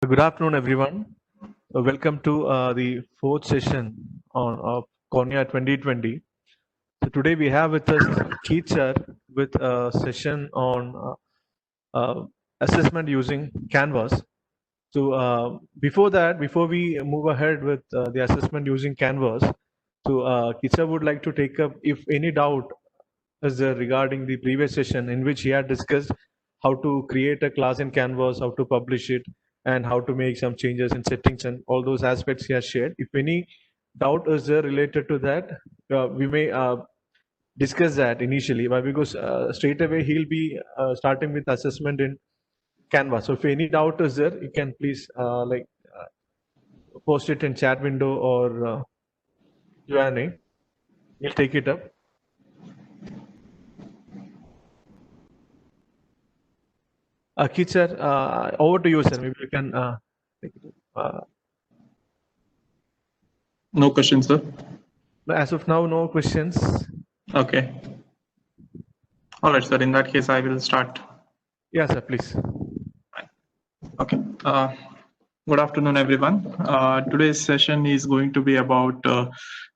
Good afternoon, everyone. Welcome to the fourth session on CORNEA 2020. So today we have with us Keith sir with a session on assessment using Canvas. So before that, before we move ahead with the assessment using Canvas, so Keith sir would like to take up if any doubt is there regarding the previous session in which he had discussed how to create a class in Canvas, how to publish it, and how to make some changes in settings and all those aspects he has shared. If any doubt is there related to that, we may discuss that initially, but because straight away he'll be starting with assessment in Canvas. So if any doubt is there, you can please post it in chat window or Q&A. We'll take it up. Keith sir, over to you, sir. Maybe you can take it up. No questions, sir. As of now, no questions. Okay. All right, sir. In that case, I will start. Yes, sir, please. Okay. Good afternoon, everyone. Today's session is going to be about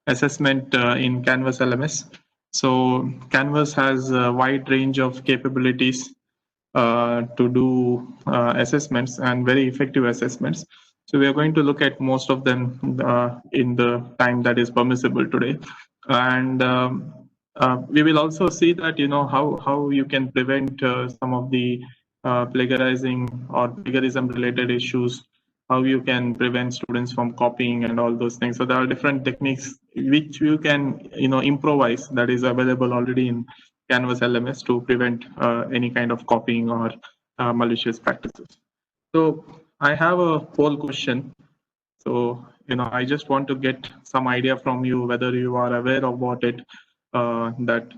assessment in Canvas LMS. So Canvas has a wide range of capabilities to do assessments and very effective assessments. So we are going to look at most of them in the time that is permissible today. And we will also see that, how you can prevent some of the plagiarizing or plagiarism related issues, how you can prevent students from copying and all those things. So there are different techniques which you can, improvise that is available already in Canvas LMS to prevent any kind of copying or malicious practices. So I have a poll question. So, I just want to get some idea from you whether you are aware about it, that,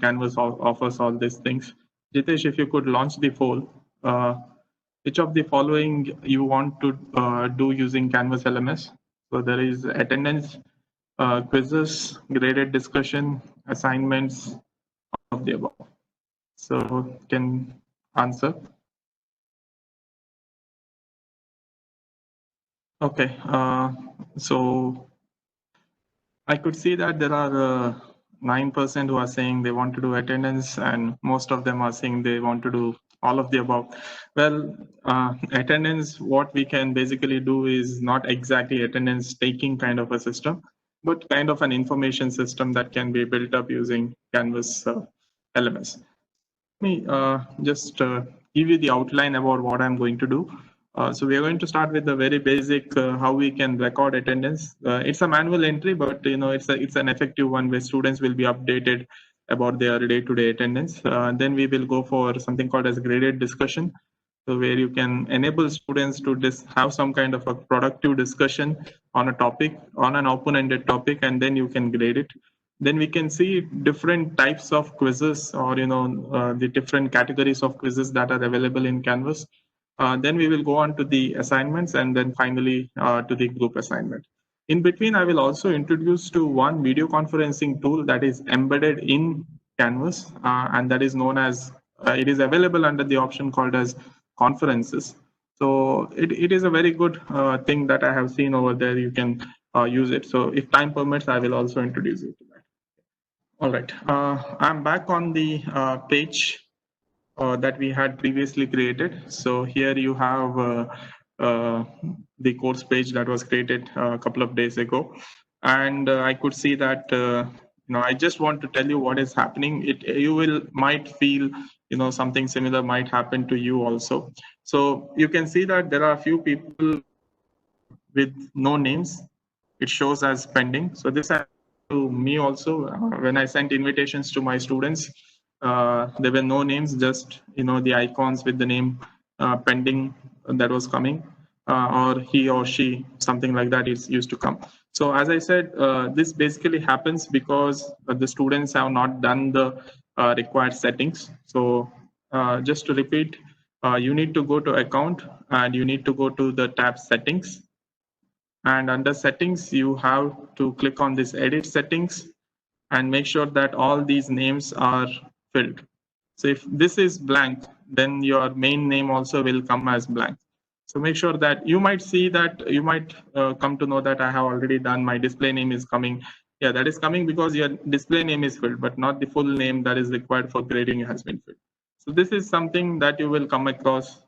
Canvas offers all these things. Jitesh, if you could launch the poll, which of the following you want to do using Canvas LMS? So there is attendance, quizzes, graded discussion, assignments, all of the above. So can answer. Okay, so I could see that there are 9% who are saying they want to do attendance, and most of them are saying they want to do all of the above. Well, attendance, what we can basically do is not exactly attendance taking kind of a system, but kind of an information system that can be built up using Canvas LMS. Let me just give you the outline about what I'm going to do. So we are going to start with the very basic how we can record attendance. It's a manual entry, but it's an effective one where students will be updated about their day-to-day attendance. Then we will go for something called as graded discussion, so where you can enable students to have some kind of a productive discussion on a topic, on an open-ended topic, and then you can grade it. Then we can see different types of quizzes, or the different categories of quizzes that are available in Canvas. Then we will go on to the assignments, and then finally to the group assignment. In between, I will also introduce to one video conferencing tool that is embedded in Canvas, and that is known as, it is available under the option called as conferences. So it is a very good thing that I have seen over there. You can use it. So if time permits, I will also introduce you to that. All right, I'm back on the page that we had previously created. So here you have the course page that was created a couple of days ago. And I could see that, I just want to tell you what is happening. You might feel, something similar might happen to you also. So you can see that there are a few people with no names. It shows as pending. So this happened to me also when I sent invitations to my students. There were no names, just the icons with the name pending that was coming, or he or she, something like that is used to come. So as I said, this basically happens because the students have not done the required settings. So just to repeat, you need to go to account, and you need to go to the tab settings. And under settings, you have to click on this edit settings and make sure that all these names are filled. So if this is blank, then your main name also will come as blank. So make sure that you might see that you might come to know that I have already done my display name is coming. Yeah, that is coming because your display name is filled, but not the full name that is required for grading has been filled. So this is something that you will come across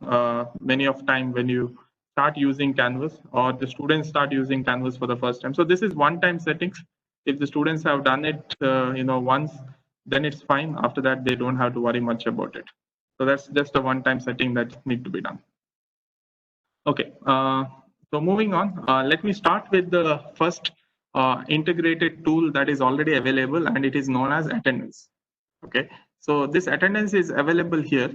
many of time when you start using Canvas or the students start using Canvas for the first time. So this is one-time settings. If the students have done it, once, then it's fine. After that, they don't have to worry much about it. So that's just a one-time setting that need to be done. Okay, so moving on, let me start with the first integrated tool that is already available, and it is known as attendance. Okay, so this attendance is available here.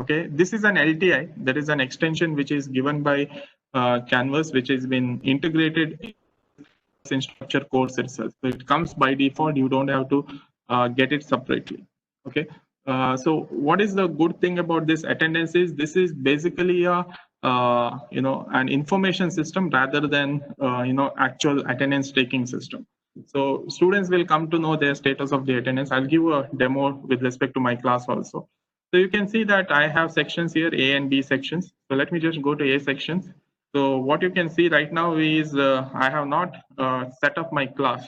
Okay, this is an LTI, that is an extension which is given by Canvas, which has been integrated in structure course itself. So it comes by default, you don't have to get it separately. Okay, so what is the good thing about this attendance is this is basically a an information system rather than actual attendance taking system. So students will come to know their status of the attendance. I'll give a demo with respect to my class also. So you can see that I have sections here, A and B sections. So let me just go to A sections. So what you can see right now is I have not set up my class.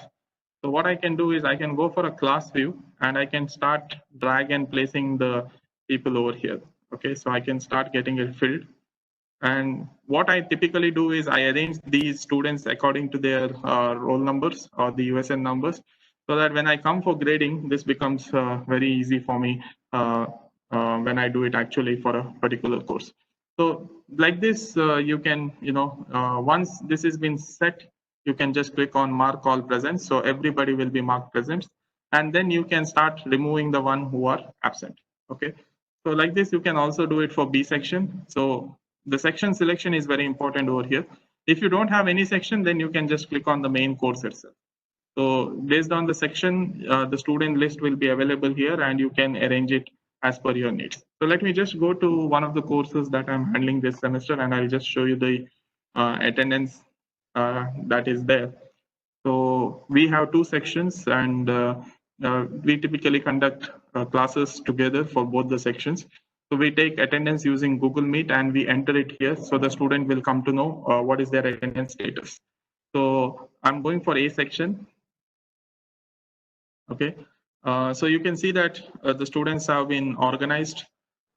So what I can do is I can go for a class view and I can start drag and placing the people over here. Okay, so I can start getting it filled. And what I typically do is I arrange these students according to their roll numbers or the USN numbers, so that when I come for grading, this becomes very easy for me when I do it actually for a particular course. So like this, you can, once this has been set, you can just click on mark all present. So everybody will be marked present. And then you can start removing the one who are absent. Okay. So like this, you can also do it for B section. So the section selection is very important over here. If you don't have any section, then you can just click on the main course itself. So based on the section, the student list will be available here and you can arrange it as per your needs. So let me just go to one of the courses that I'm handling this semester and I'll just show you the attendance that is there. So we have two sections and we typically conduct classes together for both the sections. So we take attendance using Google Meet and we enter it here. So the student will come to know what is their attendance status. So I'm going for A section. Okay, so you can see that the students have been organized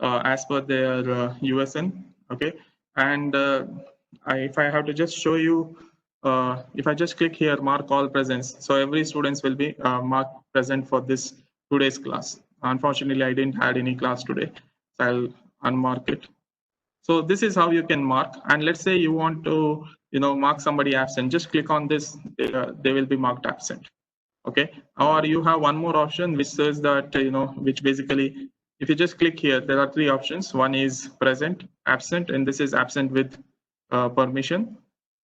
as per their USN. Okay, and if I have to just show you, if I just click here, mark all presents, so every students will be marked present for this today's class. Unfortunately, I didn't add any class today, so I'll unmark it. So this is how you can mark. And let's say you want to, mark somebody absent. Just click on this; they will be marked absent. Okay, or you have one more option which says that which basically, if you just click here, there are three options. One is present, absent, and this is absent with permission.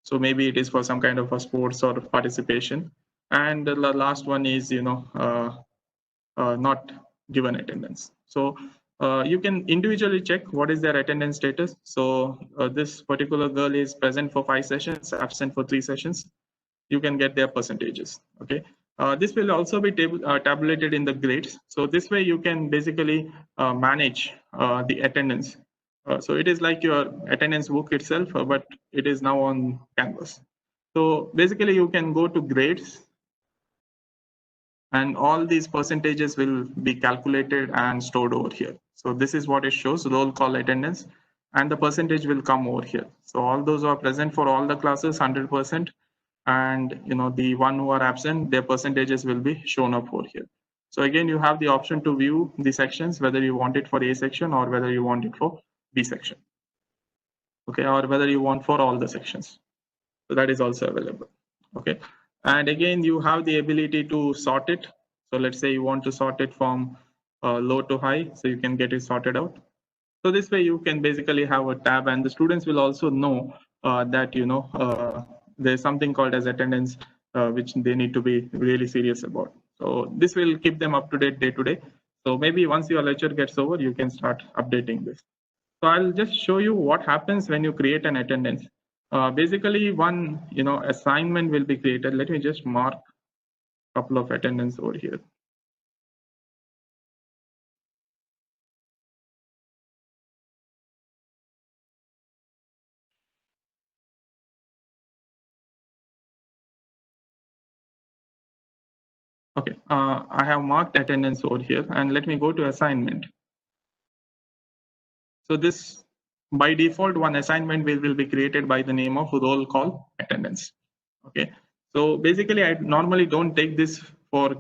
So maybe it is for some kind of a sports or participation. And the last one is not given attendance. So you can individually check what is their attendance status. So this particular girl is present for 5 sessions, absent for 3 sessions. You can get their percentages. Okay, this will also be tabulated in the grades. So this way you can basically manage the attendance. So it is like your attendance book itself, but it is now on Canvas. So basically you can go to grades and all these percentages will be calculated and stored over here. So this is what it shows, roll call attendance, and the percentage will come over here. So all those who are present for all the classes, 100%, and the one who are absent, their percentages will be shown up over here. So again, you have the option to view the sections, whether you want it for A section or whether you want it for B section. Okay, or whether you want for all the sections. So that is also available. Okay, and again, you have the ability to sort it. So let's say you want to sort it from low to high, so you can get it sorted out. So this way you can basically have a tab, and the students will also know that there's something called as attendance, which they need to be really serious about. So this will keep them up to date day to day. So maybe once your lecture gets over, you can start updating this. So I'll just show you what happens when you create an attendance. Basically, one assignment will be created. Let me just mark a couple of attendance over here. Okay, I have marked attendance over here, and let me go to assignment. So this, by default, one assignment will be created by the name of roll call attendance. Okay, so basically I normally don't take this for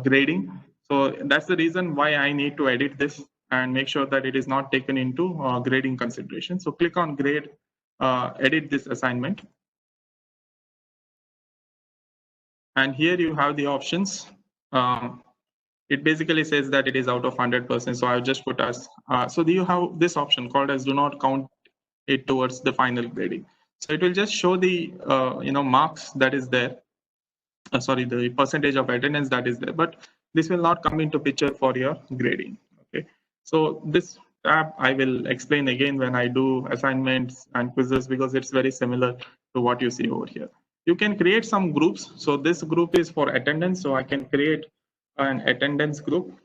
grading. So that's the reason why I need to edit this and make sure that it is not taken into grading consideration. So click on grade, edit this assignment. And here you have the options. It basically says that it is out of 100%. So I'll just put as, so you have this option called as do not count it towards the final grading. So it will just show the marks that is there. Sorry, the percentage of attendance that is there, but this will not come into picture for your grading. Okay, so this tab I will explain again when I do assignments and quizzes, because it's very similar to what you see over here. You can create some groups. So this group is for attendance, so I can create an attendance group.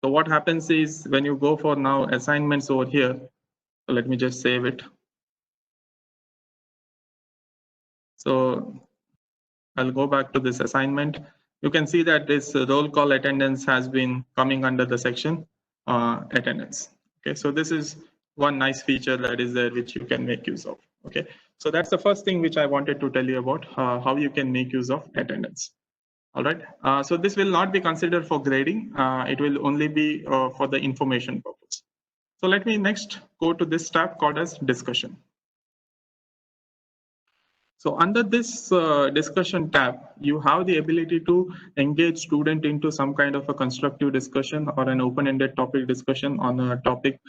So what happens is when you go for now assignments over here, so let me just save it. So I'll go back to this assignment. You can see that this roll call attendance has been coming under the section attendance. Okay, so this is one nice feature that is there which you can make use of. Okay, so that's the first thing which I wanted to tell you about how you can make use of attendance. All right, so this will not be considered for grading. It will only be for the information purpose. So let me next go to this tab called as discussion. So under this discussion tab, you have the ability to engage student into some kind of a constructive discussion or an open-ended topic discussion on a topic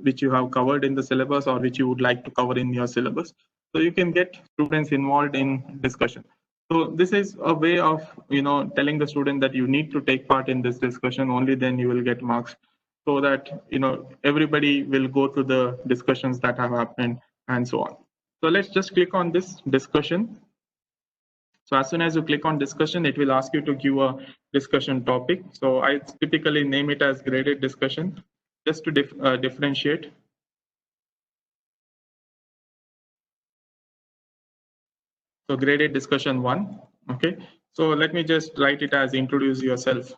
which you have covered in the syllabus or which you would like to cover in your syllabus. So you can get students involved in discussion. So this is a way of telling the student that you need to take part in this discussion, only then you will get marks, so that everybody will go through the discussions that have happened and so on. So let's just click on this discussion. So as soon as you click on discussion, it will ask you to give a discussion topic. So I typically name it as graded discussion, just to differentiate. So graded discussion 1. Okay. So let me just write it as introduce yourself.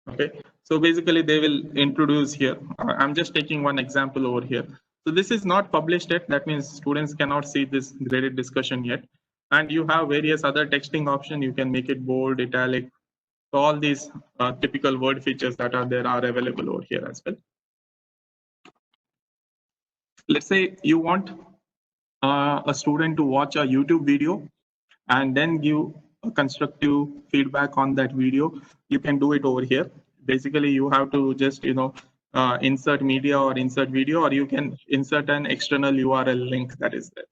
Okay. So basically they will introduce here. I'm just taking one example over here. So this is not published yet. That means students cannot see this graded discussion yet. And you have various other texting options. You can make it bold, italic. So all these typical word features that are there are available over here as well. Let's say you want a student to watch a YouTube video and then give a constructive feedback on that video. You can do it over here. Basically, you have to just insert media or insert video, or you can insert an external URL link that is there.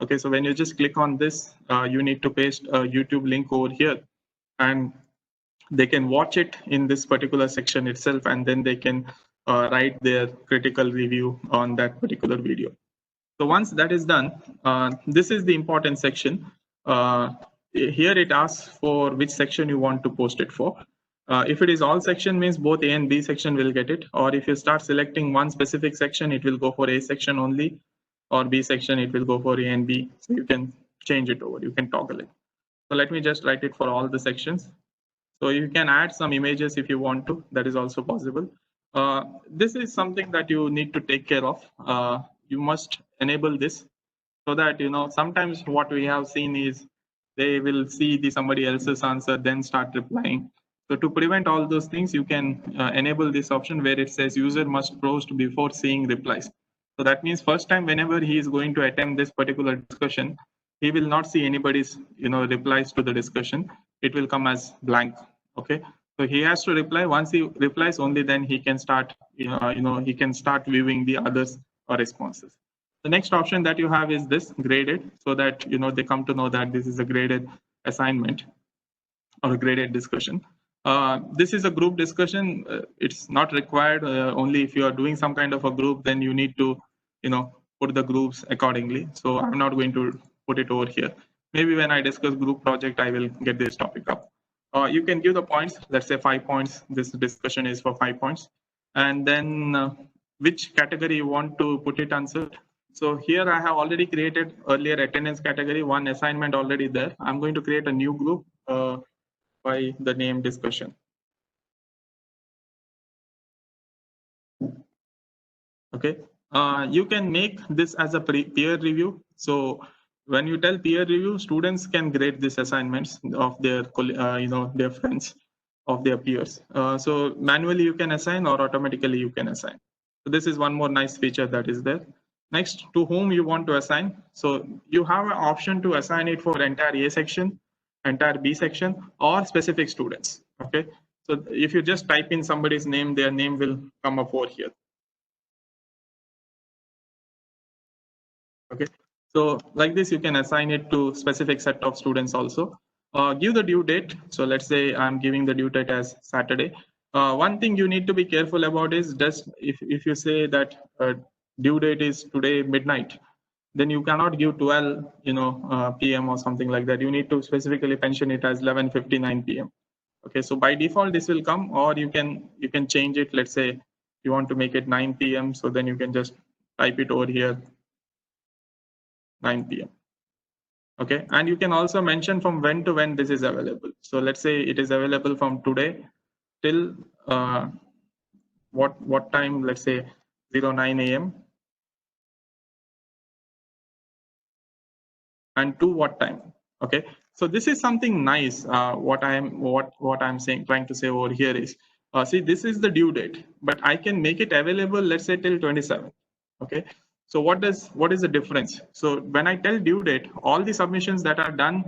Okay, so when you just click on this, you need to paste a YouTube link over here, and they can watch it in this particular section itself, and then they can write their critical review on that particular video. So once that is done, this is the important section. Here it asks for which section you want to post it for. If it is all section, means both A and B section will get it. Or if you start selecting one specific section, it will go for A section only, or B section, it will go for A and B. So you can change it over, you can toggle it. So let me just write it for all the sections. So you can add some images if you want to, that is also possible. This is something that you need to take care of. You must enable this, so that sometimes what we have seen is they will see somebody else's answer, then start replying. So to prevent all those things, you can enable this option where it says user must post before seeing replies. So that means first time whenever he is going to attempt this particular discussion, he will not see anybody's replies to the discussion. It will come as blank. Okay, so he has to reply. Once he replies, only then he can start he can start viewing the others' responses. The next option that you have is this graded, so that they come to know that this is a graded assignment or a graded discussion. This is a group discussion. It's not required. Only if you are doing some kind of a group, then you need to put the groups accordingly. So I'm not going to put it over here. Maybe when I discuss group project, I will get this topic up. You can give the points. Let's say 5 points. This discussion is for 5 points. And then which category you want to put it answered. So here I have already created earlier attendance category, one assignment already there. I'm going to create a new group by the name discussion. Okay, you can make this as a peer review. So when you tell peer review, students can grade these assignments of their their friends, of their peers. So manually you can assign or automatically you can assign. So this is one more nice feature that is there. Next, to whom you want to assign. So you have an option to assign it for entire A section, entire B section, or specific students. Okay, so if you just type in somebody's name, their name will come up over here. Okay, so like this you can assign it to specific set of students also. Give the due date. So let's say I'm giving the due date as Saturday. One thing you need to be careful about is just if you say that due date is today midnight, then you cannot give 12 p.m. or something like that. You need to specifically mention it as 11:59 p.m. Okay, so by default this will come, or you can change it. Let's say you want to make it 9 p.m. so then you can just type it over here 9 p.m. Okay, and you can also mention from when to when this is available. So let's say it is available from today till what time, let's say 09 a.m. and to what time. Okay, so this is something nice. What I'm saying, trying to say over here is, see, this is the due date, but I can make it available, let's say till 27. Okay, so what is the difference? So when I tell due date, all the submissions that are done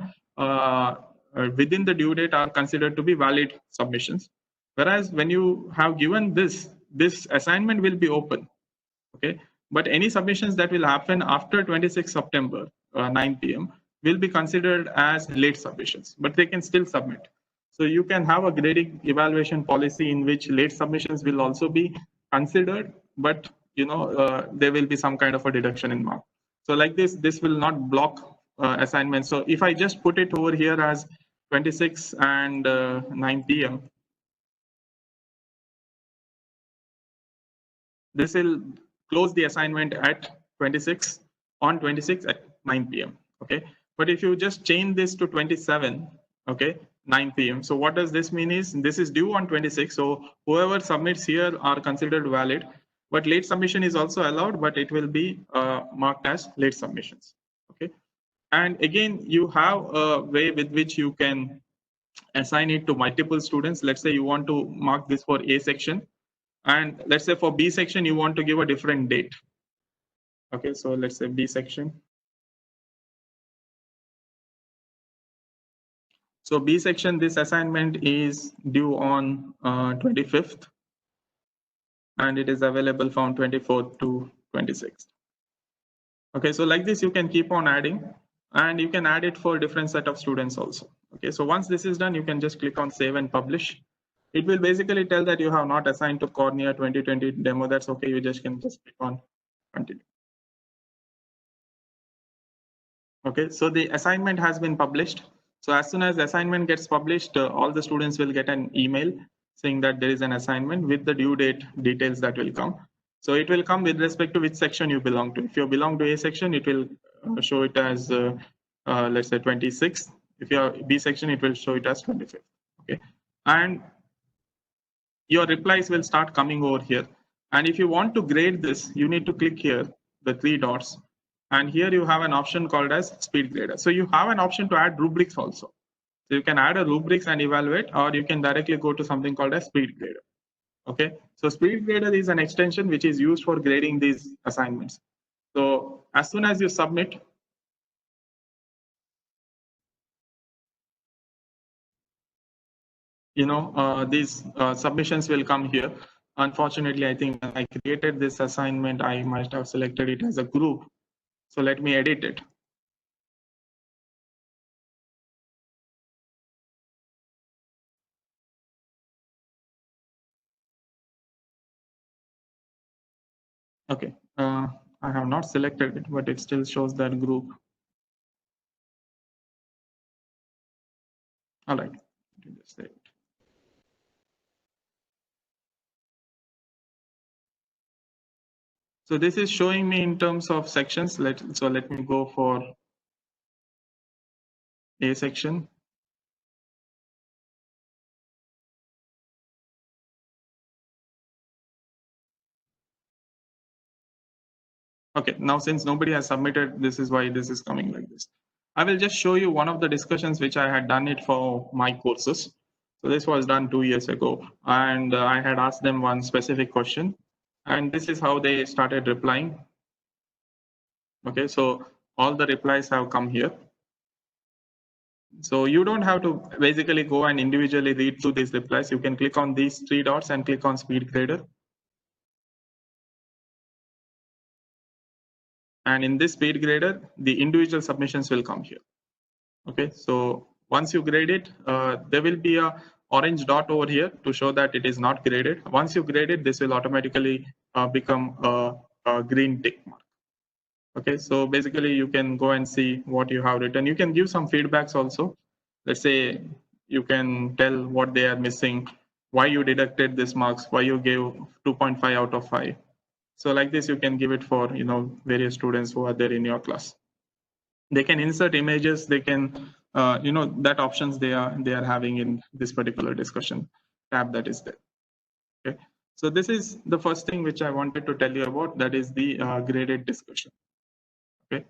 within the due date are considered to be valid submissions, whereas when you have given this assignment will be open. Okay, but any submissions that will happen after 26 September 9 p.m. will be considered as late submissions, but they can still submit. So you can have a grading evaluation policy in which late submissions will also be considered, but there will be some kind of a deduction in mark. So like this will not block assignments. So if I just put it over here as 26 and 9 p.m., this will close the assignment at 26 on 26 at 9 p.m. Okay, but if you just change this to 27, okay, 9 p.m. So what does this mean is this is due on 26. So whoever submits here are considered valid, but late submission is also allowed, but it will be marked as late submissions. Okay, and again you have a way with which you can assign it to multiple students. Let's say you want to mark this for A section, and let's say for B section, you want to give a different date. Okay, so let's say B section. So B section, this assignment is due on 25th, and it is available from 24th to 26th. Okay, so like this, you can keep on adding, and you can add it for different set of students also. Okay, so once this is done, you can just click on save and publish. It will basically tell that you have not assigned to CORNEA 2020 demo. That's okay. You can just click on continue. Okay, so the assignment has been published. So as soon as the assignment gets published, all the students will get an email saying that there is an assignment with the due date details that will come. So it will come with respect to which section you belong to. If you belong to A section, it will show it as let's say 26. If you are B section, it will show it as 25. Okay, and your replies will start coming over here. And if you want to grade this, you need to click here, the three dots, and here you have an option called as speed grader. So you have an option to add rubrics also. So you can add a rubrics and evaluate, or you can directly go to something called as speed grader. Okay, so speed grader is an extension which is used for grading these assignments. So as soon as you submit, these submissions will come here. Unfortunately, I think I created this assignment, I must have selected it as a group. So let me edit it. Okay, I have not selected it, but it still shows that group. All right, just save it. So this is showing me in terms of sections. So let me go for A section. Okay, now since nobody has submitted, this is why this is coming like this. I will just show you one of the discussions which I had done it for my courses. So this was done 2 years ago, and I had asked them one specific question, and this is how they started replying. Okay, so all the replies have come here. So you don't have to basically go and individually read through these replies. You can click on these 3 dots and click on speed grader. And in this speed grader, the individual submissions will come here. Okay, so once you grade it, there will be a orange dot over here to show that it is not graded. Once you grade it, this will automatically become a green tick mark. Okay, so basically you can go and see what you have written. You can give some feedbacks also. Let's say you can tell what they are missing, why you deducted this marks, why you gave 2.5 out of 5. So like this, you can give it for various students who are there in your class. They can insert images. They can that options they are having in this particular discussion tab that is there. Okay, so this is the first thing which I wanted to tell you about. That is the graded discussion. Okay,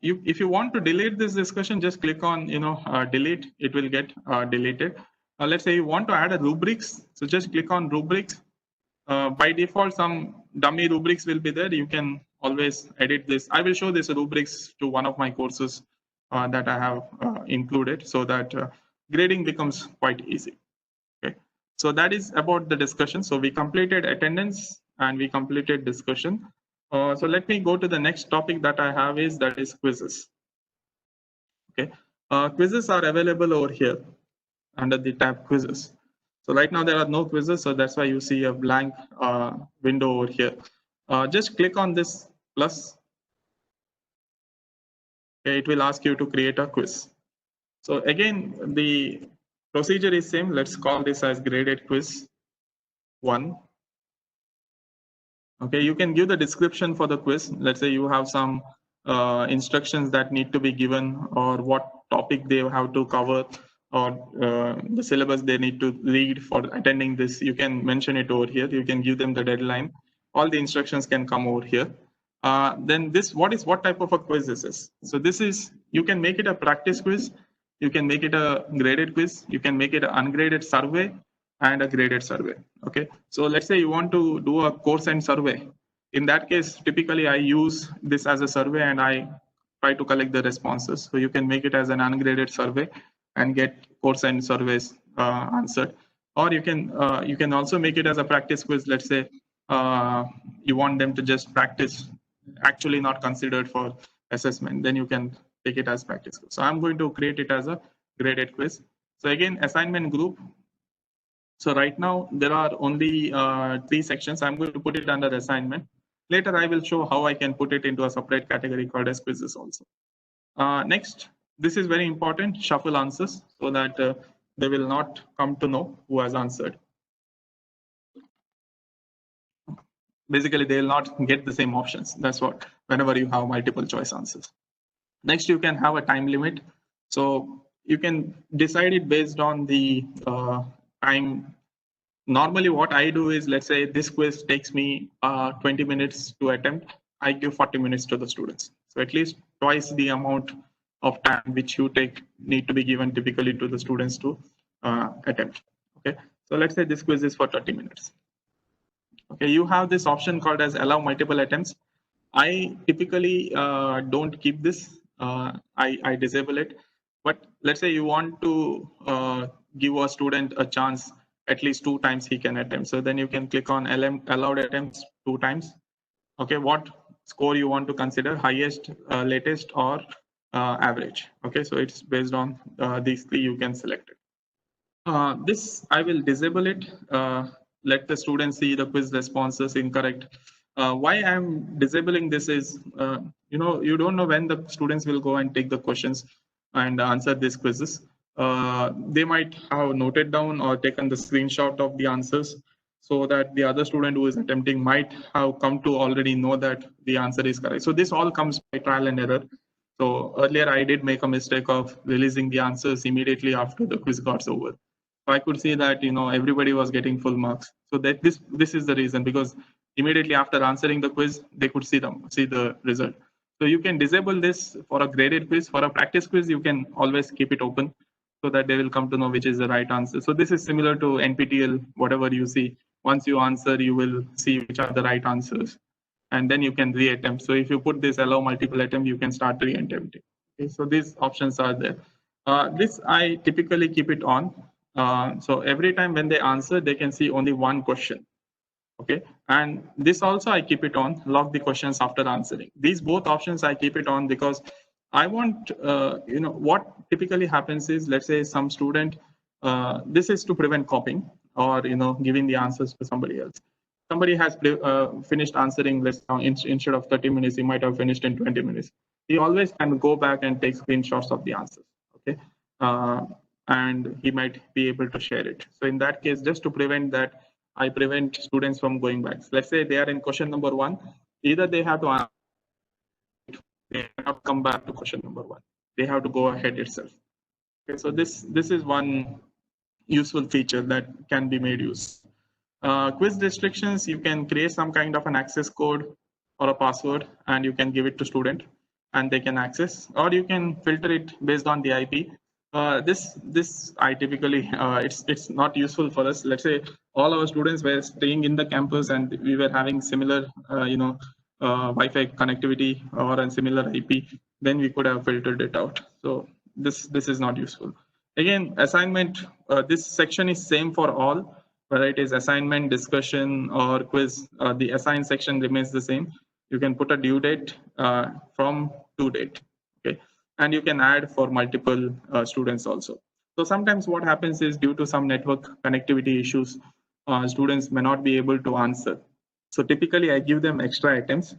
if you want to delete this discussion, just click on delete. It will get deleted. Let's say you want to add a rubrics, so just click on rubrics. By default, some dummy rubrics will be there. You can always edit this. I will show this rubrics to one of my courses that I have included, so that grading becomes quite easy. Okay, so that is about the discussion. So we completed attendance and we completed discussion. So let me go to the next topic that I have that is quizzes. Okay, quizzes are available over here under the tab quizzes. So right now there are no quizzes, so that's why you see a blank window over here. Just click on this plus. Okay, it will ask you to create a quiz. So again, the procedure is same. Let's call this as graded quiz 1. Okay, you can give the description for the quiz. Let's say you have some instructions that need to be given, or what topic they have to cover, or the syllabus they need to read for attending this. You can mention it over here. You can give them the deadline. All the instructions can come over here. Then this, what type of a quiz is this? So this is, you can make it a practice quiz. You can make it a graded quiz. You can make it an ungraded survey and a graded survey. Okay, so let's say you want to do a course end survey. In that case, typically I use this as a survey and I try to collect the responses. So you can make it as an ungraded survey and get course end surveys answered, or you can also make it as a practice quiz. Let's say you want them to just practice, actually not considered for assessment, then you can take it as practice quiz. So I'm going to create it as a graded quiz. So again, assignment group. So right now there are only 3 sections. I'm going to put it under assignment. Later I will show how I can put it into a separate category called as quizzes also. Next, this is very important, shuffle answers, so that they will not come to know who has answered. Basically, they will not get the same options. That's what, whenever you have multiple choice answers. Next, you can have a time limit. So you can decide it based on the time. Normally what I do is, let's say this quiz takes me 20 minutes to attempt. I give 40 minutes to the students. So at least twice the amount of time which you take need to be given typically to the students to attempt. Okay, so let's say this quiz is for 30 minutes. Okay, you have this option called as allow multiple attempts. I typically don't keep this. I disable it. But let's say you want to give a student a chance at least 2 times he can attempt. So then you can click on allowed attempts 2 times. Okay, what score you want to consider, highest, latest, or average. Okay, so it's based on these 3 you can select it. This I will disable it. Let the students see the quiz responses incorrect. Why I'm disabling this is, you don't know when the students will go and take the questions and answer these quizzes. They might have noted down or taken the screenshot of the answers, so that the other student who is attempting might have come to already know that the answer is correct. So this all comes by trial and error. So earlier I did make a mistake of releasing the answers immediately after the quiz got over. So I could see that everybody was getting full marks. So that this is the reason, because immediately after answering the quiz they could see the result. So you can disable this for a graded quiz. For a practice quiz you can always keep it open so that they will come to know which is the right answer. So this is similar to NPTEL. Whatever you see, once you answer you will see which are the right answers, and then you can reattempt. So if you put this allow multiple attempt, you can start reattempting. Okay, so these options are there. This I typically keep it on. So every time when they answer, they can see only one question. Okay, and this also I keep it on, log the questions after answering. These both options I keep it on because I want, what typically happens is, let's say some student, this is to prevent copying or, giving the answers to somebody else. Somebody has finished answering, let's say instead of 30 minutes, he might have finished in 20 minutes. He always can go back and take screenshots of the answers. Okay. And he might be able to share it. So in that case, just to prevent that, I prevent students from going back. So let's say they are in question number 1, either they have to answer, they have to come back to question number 1. They have to go ahead itself. Okay, so this is one useful feature that can be made use. Quiz restrictions, you can create some kind of an access code or a password and you can give it to student and they can access, or you can filter it based on the IP. This I typically it's not useful for us. Let's say all our students were staying in the campus and we were having similar Wi-Fi connectivity or a similar IP, then we could have filtered it out. So this is not useful. Again, assignment, this section is same for all, whether it is assignment, discussion, or quiz. The assign section remains the same. You can put a due date from to date. Okay, and you can add for multiple students also. So sometimes what happens is, due to some network connectivity issues, students may not be able to answer. So typically I give them extra items.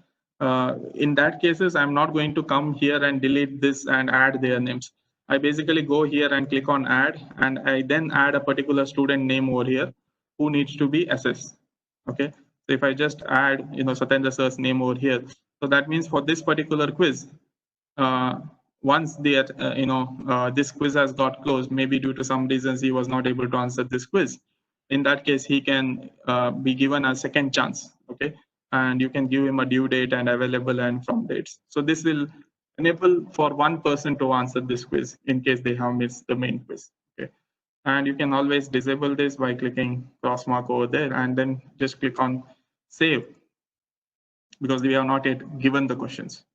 In that cases, I'm not going to come here and delete this and add their names. I basically go here and click on add, and I then add a particular student name over here who needs to be assessed. Okay, so if I just add, Satyendra sir's name over here, so that means for this particular quiz, once this quiz has got closed, maybe due to some reasons he was not able to answer this quiz. In that case, he can be given a second chance. Okay, and you can give him a due date and available and from dates. So this will enable for one person to answer this quiz in case they have missed the main quiz. Okay, and you can always disable this by clicking cross mark over there and then just click on save, because we have not yet given the questions.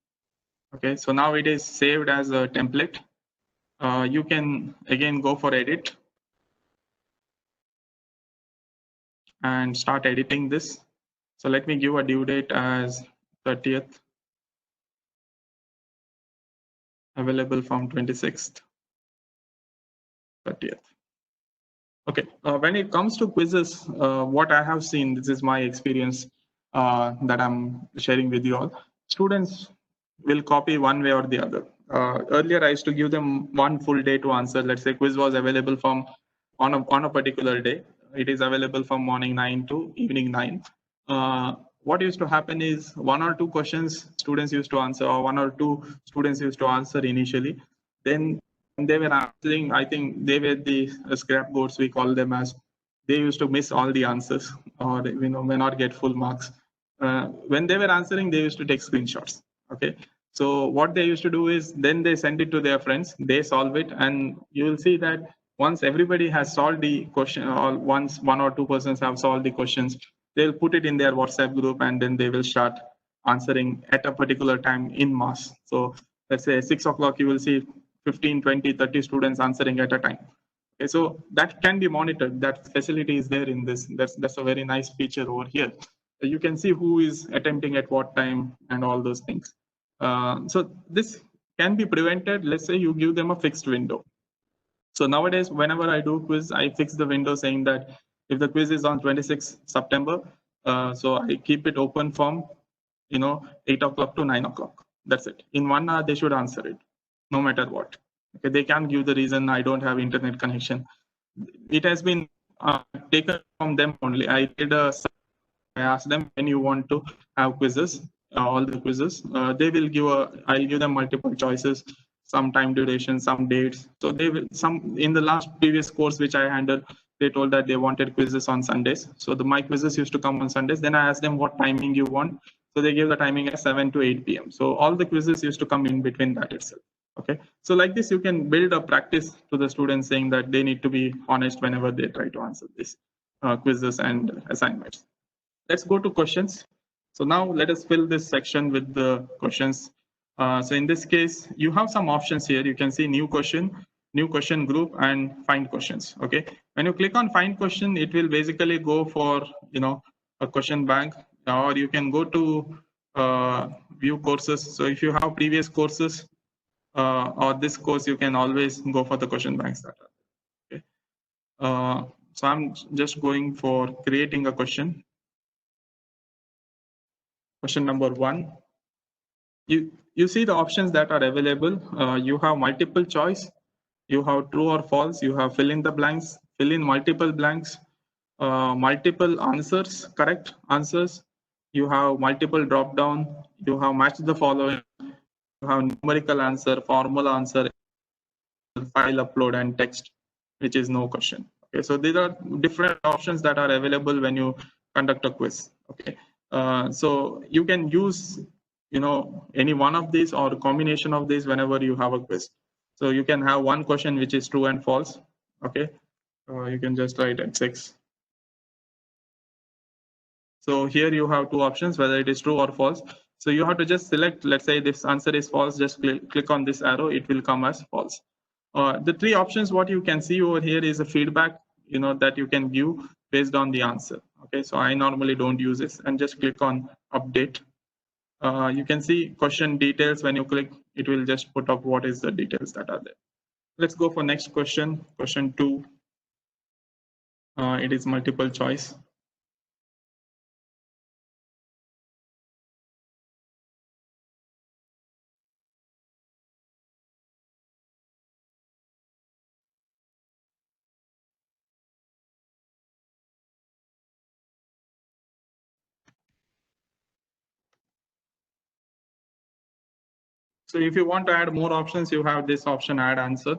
Okay, so now it is saved as a template. You can again go for edit and start editing this. So let me give a due date as 30th, available from 26th, 30th. Okay, when it comes to quizzes, what I have seen, this is my experience that I'm sharing with you all. Students will copy one way or the other. Earlier, I used to give them one full day to answer. Let's say quiz was available from on a particular day. It is available from morning 9 to evening 9. What used to happen is 1 or 2 questions students used to answer, or 1 or 2 students used to answer initially. Then when they were answering, I think they were the scrapboards, we call them as. They used to miss all the answers, or may not get full marks. When they were answering, they used to take screenshots. Okay, so what they used to do is, then they send it to their friends, they solve it, and you will see that once everybody has solved the question, or once 1 or 2 persons have solved the questions, they'll put it in their WhatsApp group, and then they will start answering at a particular time in mass. So let's say 6 o'clock, you will see 15, 20, 30 students answering at a time. Okay, so that can be monitored. That facility is there in this. That's a very nice feature over here. You can see who is attempting at what time and all those things. So this can be prevented. Let's say you give them a fixed window. So nowadays, whenever I do quiz, I fix the window saying that if the quiz is on 26 September, so I keep it open from 8 o'clock to 9 o'clock. That's it. In 1 hour, they should answer it, no matter what. Okay, they can't give the reason I don't have internet connection. It has been taken from them only. I asked them when you want to have quizzes, all the quizzes. They will give I'll give them multiple choices, some time duration, some dates. So they will in the last previous course which I handled, they told that they wanted quizzes on Sundays. So my quizzes used to come on Sundays. Then I asked them what timing you want. So they gave the timing at 7 to 8 p.m. So all the quizzes used to come in between that itself. Okay, so like this, you can build a practice to the students saying that they need to be honest whenever they try to answer this quizzes and assignments. Let's go to questions. So now let us fill this section with the questions. So in this case, you have some options here. You can see new question group, and find questions. Okay, when you click on find question, it will basically go for a question bank, or you can go to view courses. So if you have previous courses or this course, you can always go for the question banks that are there. Okay. So I'm just going for creating a question. Question number 1. You see the options that are available. You have multiple choice. You have true or false. You have fill in the blanks. Fill in multiple blanks. Multiple answers, correct answers. You have multiple drop down. You have match the following. You have numerical answer, formal answer, file upload, and text, which is no question. Okay, so these are different options that are available when you conduct a quiz. Okay, so you can use any one of these or combination of these whenever you have a quiz. So you can have one question which is true and false. Okay, you can just write at 6. So here you have two options, whether it is true or false. So you have to just select, let's say this answer is false, just click on this arrow, it will come as false. The 3 options, what you can see over here is a feedback, that you can view based on the answer. Okay, so I normally don't use this, and just click on update. You can see question details. When you click, it will just put up what is the details that are there. Let's go for next question, question 2. It is multiple choice. So if you want to add more options, you have this option, add answer.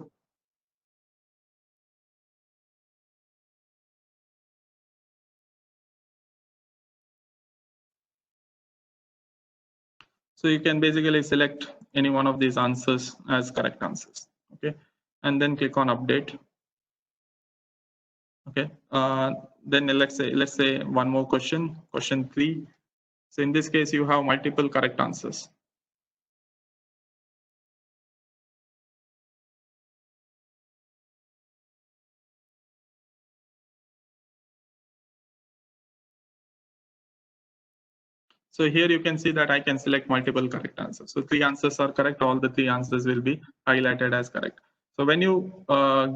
So you can basically select any one of these answers as correct answers. Okay, and then click on update. Okay, then let's say one more question, question 3. So in this case, you have multiple correct answers. So here you can see that I can select multiple correct answers. So 3 answers are correct. All the 3 answers will be highlighted as correct. So when you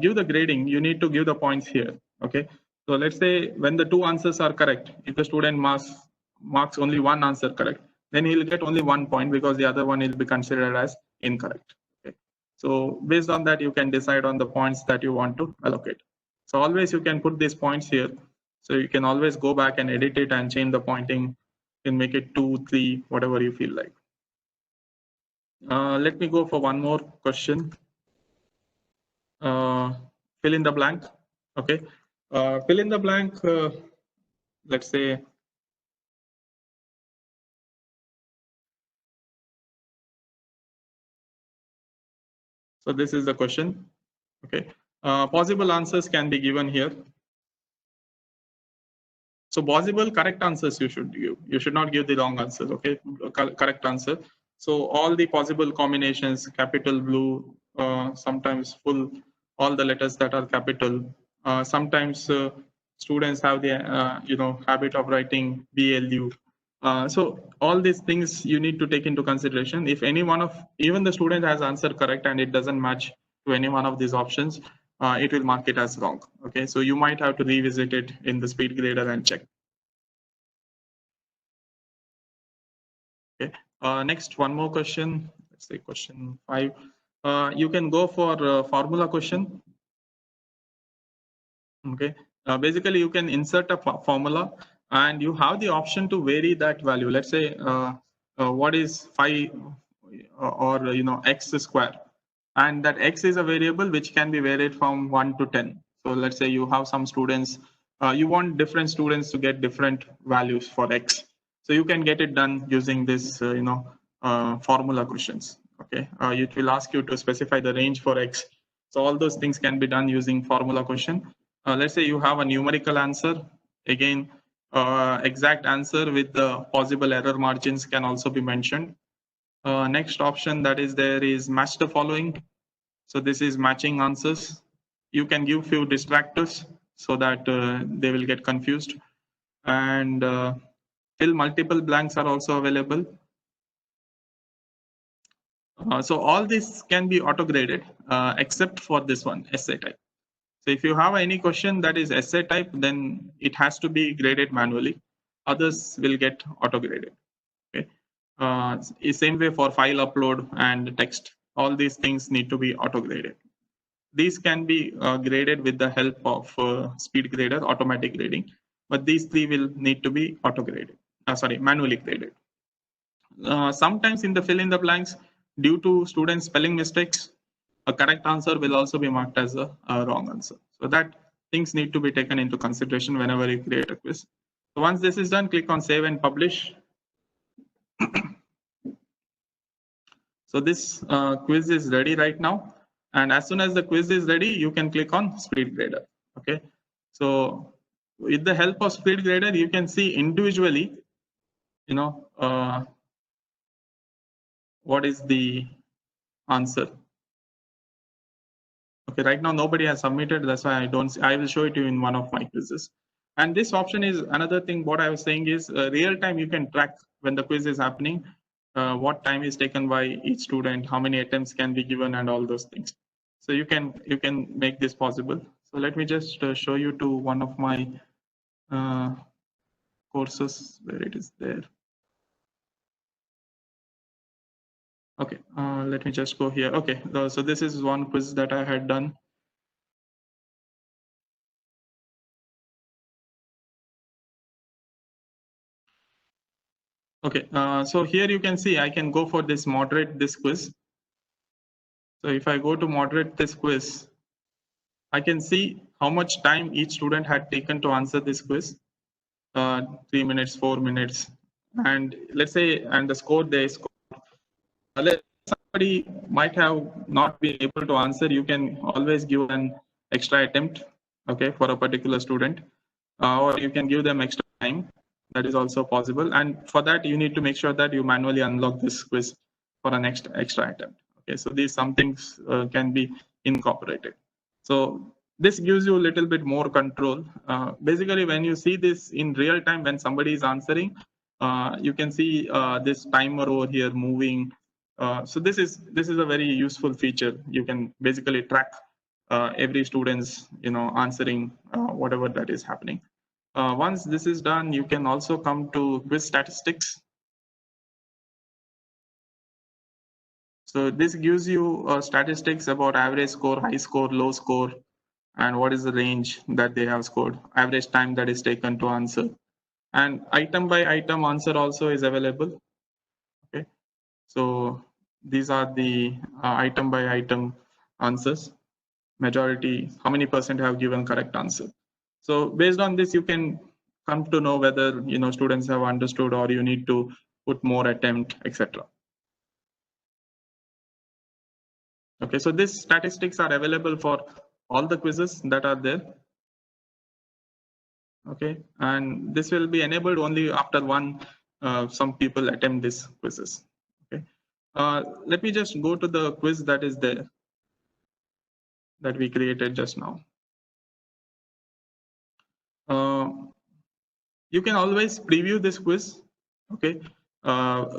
give the grading, you need to give the points here. Okay. So let's say when the 2 answers are correct, if the student marks only one answer correct, then he'll get only 1 point, because the other one will be considered as incorrect. Okay. So based on that, you can decide on the points that you want to allocate. So always you can put these points here. So you can always go back and edit it and change the pointing. You can make it 2, 3, whatever you feel like. Let me go for one more question. Fill in the blank. Okay. Fill in the blank. Let's say so. This is the question. Okay. Possible answers can be given here. So possible correct answers you should give. You should not give the wrong answers. Okay, correct answer. So all the possible combinations, capital blue, sometimes full, all the letters that are capital. Sometimes students have the habit of writing BLU. So all these things you need to take into consideration. If any one of, even the student has answer correct and it doesn't match to any one of these options, it will mark it as wrong. Okay, so you might have to revisit it in the speed grader and check. Okay, next, one more question. Let's say question 5. You can go for formula question. Okay, basically you can insert a formula and you have the option to vary that value. Let's say what is 5 or x square, and that x is a variable which can be varied from 1 to 10. So let's say you have some students, you want different students to get different values for x, so you can get it done using this formula questions. Okay, it will ask you to specify the range for x, so all those things can be done using formula question. Let's say you have a numerical answer, again exact answer with the possible error margins can also be mentioned. Next option that is there is match the following. So this is matching answers. You can give few distractors so that they will get confused, and fill multiple blanks are also available. So all this can be auto graded except for this one, essay type. So if you have any question that is essay type, then it has to be graded manually. Others will get auto graded. Okay. Same way for file upload and text. All these things need to be auto graded. These can be graded with the help of speed grader, automatic grading, but these three will need to be auto graded. Manually graded. Sometimes in the fill in the blanks, due to student spelling mistakes, a correct answer will also be marked as a wrong answer. So that things need to be taken into consideration whenever you create a quiz. So once this is done, click on save and publish. So this quiz is ready right now. And as soon as the quiz is ready, you can click on speed grader. Okay. So with the help of speed grader, you can see individually, what is the answer. Okay, right now nobody has submitted. That's why I will show it to you in one of my quizzes. And this option is another thing. What I was saying is real time you can track when the quiz is happening, what time is taken by each student, how many attempts can be given, and all those things. So you can make this possible. So let me just show you to one of my courses where it is there. Okay, let me just go here. Okay, so this is one quiz that I had done. Okay, so here you can see I can go for this moderate this quiz. So if I go to moderate this quiz, I can see how much time each student had taken to answer this quiz. 3 minutes, 4 minutes, and let's say, and the score they score. Somebody might have not been able to answer. You can always give an extra attempt, okay, for a particular student, or you can give them extra time. That is also possible, and for that you need to make sure that you manually unlock this quiz for an extra attempt. Okay, so these some things can be incorporated. So this gives you a little bit more control. Basically, when you see this in real time, when somebody is answering, you can see this timer over here moving. So this is a very useful feature. You can basically track every student's answering whatever that is happening. Once this is done, you can also come to quiz statistics. So this gives you statistics about average score, high score, low score, and what is the range that they have scored, average time that is taken to answer, and item by item answer also is available. Okay, so these are the item by item answers. Majority, how many percent have given correct answer. So based on this, you can come to know whether students have understood or you need to put more attempt, etc. Okay, so these statistics are available for all the quizzes that are there. Okay, and this will be enabled only after some people attempt these quizzes. Okay, let me just go to the quiz that is there that we created just now. You can always preview this quiz, okay,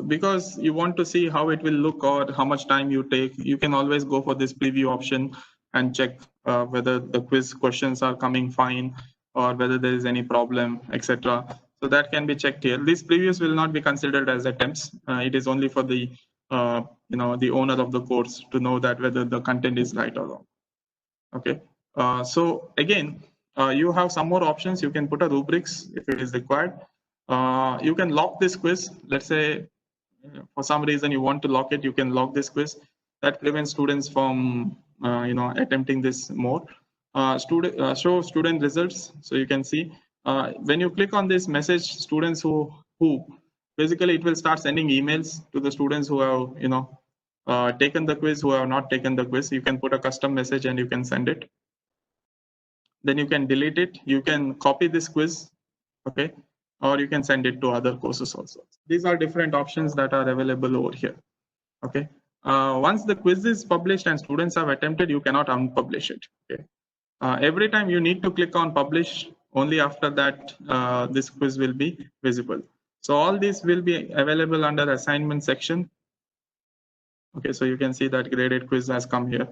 because you want to see how it will look or how much time you take. You can always go for this preview option and check whether the quiz questions are coming fine or whether there is any problem, etc. So that can be checked here. These previews will not be considered as attempts. It is only for the the owner of the course to know that whether the content is right or wrong. Okay, so again, you have some more options. You can put a rubrics if it is required. You can lock this quiz. Let's say for some reason you want to lock it, you can lock this quiz. That prevents students from attempting this more. Show student results. So you can see when you click on this message, students who basically it will start sending emails to the students who have taken the quiz, who have not taken the quiz. You can put a custom message and you can send it. Then you can delete it. You can copy this quiz, okay, or you can send it to other courses also. These are different options that are available over here. Okay. Once the quiz is published and students have attempted, you cannot unpublish it. Okay. Every time you need to click on publish. Only after that this quiz will be visible. So all these will be available under assignment section. Okay, so you can see that graded quiz has come here.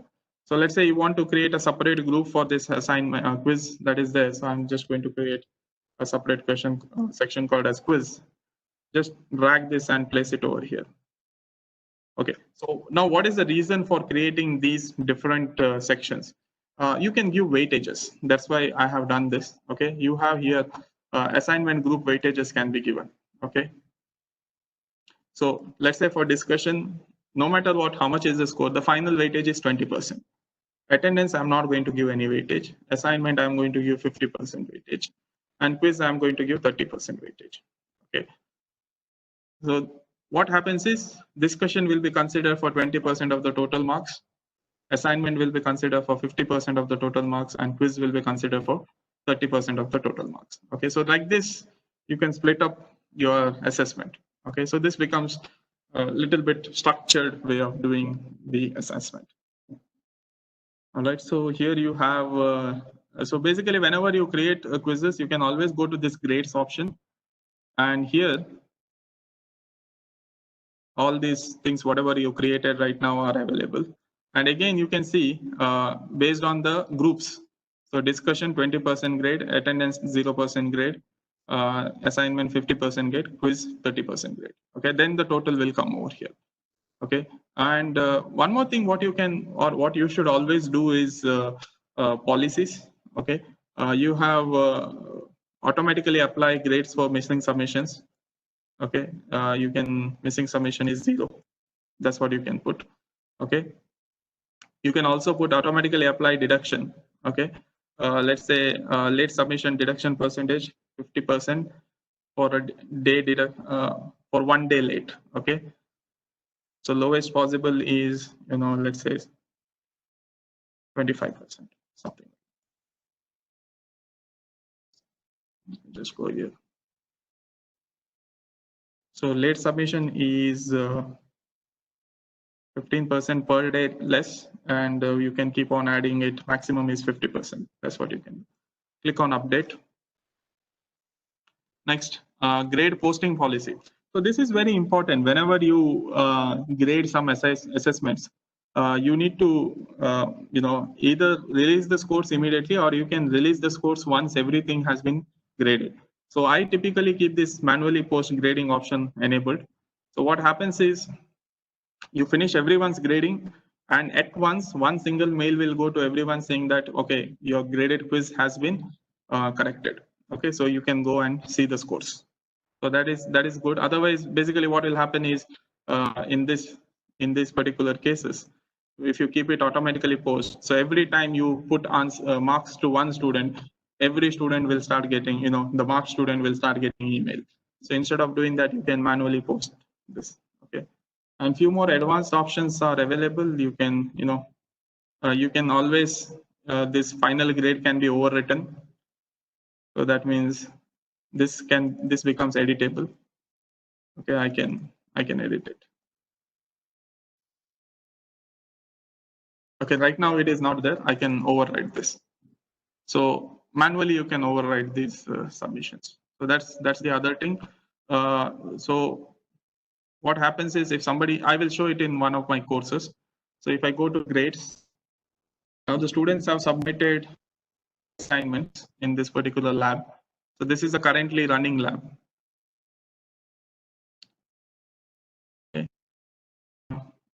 So let's say you want to create a separate group for this assignment quiz that is there. So I'm just going to create a separate question section called as quiz. Just drag this and place it over here. Okay, so now what is the reason for creating these different sections? You can give weightages. That's why I have done this. Okay, you have here assignment group weightages can be given. Okay, so let's say for discussion, no matter what, how much is the score, the final weightage is 20%. Attendance, I'm not going to give any weightage. Assignment, I'm going to give 50% weightage. And quiz, I'm going to give 30% weightage. Okay. So what happens is discussion will be considered for 20% of the total marks. Assignment will be considered for 50% of the total marks, and quiz will be considered for 30% of the total marks. Okay, so like this, you can split up your assessment. Okay, so this becomes a little bit structured way of doing the assessment. All right, so here you have, so basically whenever you create quizzes, you can always go to this grades option. And here, all these things, whatever you created right now are available. And again, you can see based on the groups. So discussion 20% grade, attendance 0% grade, assignment 50% grade, quiz 30% grade. Okay, then the total will come over here. Okay, and one more thing, what you can or what you should always do is policies. Okay, you have automatically apply grades for missing submissions. Okay, you can missing submission is 0. That's what you can put. Okay, you can also put automatically apply deduction. Okay, let's say late submission deduction percentage 50% for a day for 1 day late. Okay, so lowest possible is let's say 25%, something. Just go here. So late submission is 15% per day less, and you can keep on adding it. Maximum is 50%. That's what you can do. Click on update. Next, grade posting policy. So this is very important. Whenever you grade some assessments, you need to either release the scores immediately, or you can release the scores once everything has been graded. So I typically keep this manually post grading option enabled. So what happens is you finish everyone's grading, and at once one single mail will go to everyone saying that okay, your graded quiz has been corrected. Okay, so you can go and see the scores. So that is good. Otherwise, basically what will happen is in this particular cases, if you keep it automatically post, so every time you put marks to one student, every student will start getting, the mark student will start getting email. So instead of doing that, you can manually post this. Okay, and few more advanced options are available. You can you can always this final grade can be overwritten. So that means this becomes editable. Okay, I can edit it. Okay, right now it is not there. I can override this. So manually you can override these submissions. So that's the other thing. So what happens is if somebody, I will show it in one of my courses. So if I go to grades, now the students have submitted assignments in this particular lab. So this is a currently running lab. Okay.